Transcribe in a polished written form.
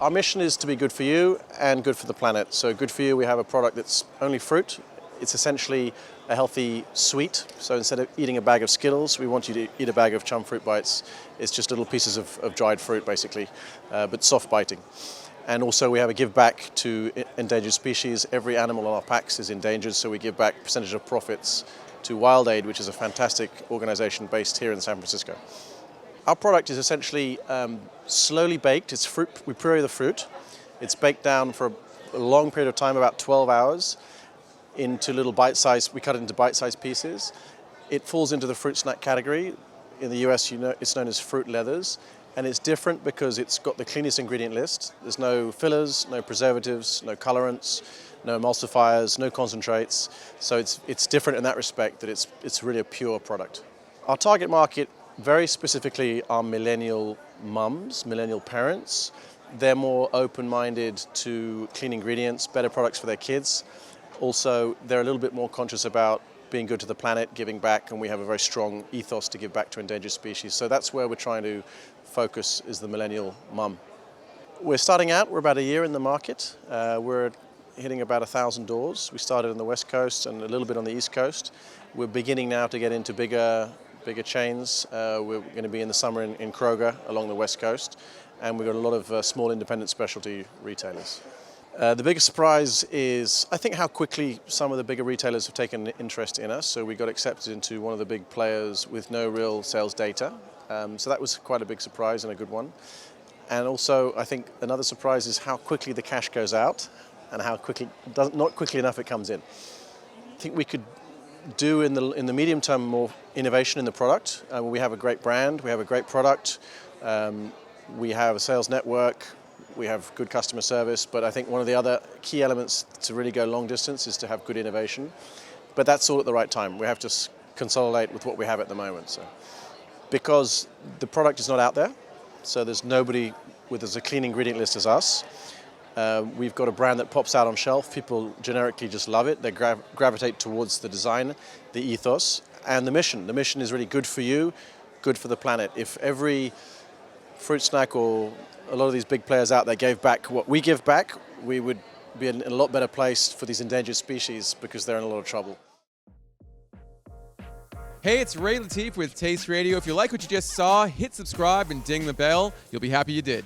Our mission is to be good for you and good for the planet. So good for you, we have a product that's only fruit. It's essentially a healthy sweet. So instead of eating a bag of Skittles, we want you to eat a bag of Chum fruit bites. It's just little pieces of dried fruit, basically, but soft biting. And also we have a give back to endangered species. Every animal in our packs is endangered, so we give back a percentage of profits to Wild Aid, which is a fantastic organization based here in San Francisco. Our product is essentially slowly baked. It's fruit. We puree the fruit. It's baked down for a long period of time, about 12 hours, into little bite-sized. We cut it into bite-sized pieces. It falls into the fruit snack category. In the US, it's known as fruit leathers, and it's different because it's got the cleanest ingredient list. There's no fillers, no preservatives, no colorants, no emulsifiers, no concentrates. So it's different in that respect, that it's really a pure product. Our target market very specifically are millennial mums, millennial parents. They're more open-minded to clean ingredients, better products for their kids. Also, they're a little bit more conscious about being good to the planet, giving back, and we have a very strong ethos to give back to endangered species. So that's where we're trying to focus, is the millennial mum. We're starting out, we're about a year in the market. We're hitting about 1,000 doors. We started on the West Coast and a little bit on the East Coast. We're beginning now to get into bigger chains. We're going to be in the summer in Kroger along the West Coast, and we've got a lot of small independent specialty retailers. The biggest surprise is, I think, how quickly some of the bigger retailers have taken an interest in us. So we got accepted into one of the big players with no real sales data. So that was quite a big surprise and a good one. And also, I think another surprise is how quickly the cash goes out and how quickly, not quickly enough, it comes in. I think we could do in the medium term more innovation in the product. We have a great brand, we have a great product, we have a sales network, we have good customer service, but I think one of the other key elements to really go long distance is to have good innovation. But that's all at the right time. We have to consolidate with what we have at the moment. So, because the product is not out there, so there's nobody with as a clean ingredient list as us. We've got a brand that pops out on shelf. People generically just love it. They gravitate towards the design, the ethos, and the mission. The mission is really good for you, good for the planet. If every fruit snack or a lot of these big players out there gave back what we give back, we would be in a lot better place for these endangered species, because they're in a lot of trouble. Hey, it's Ray Latif with Taste Radio. If you like what you just saw, hit subscribe and ding the bell. You'll be happy you did.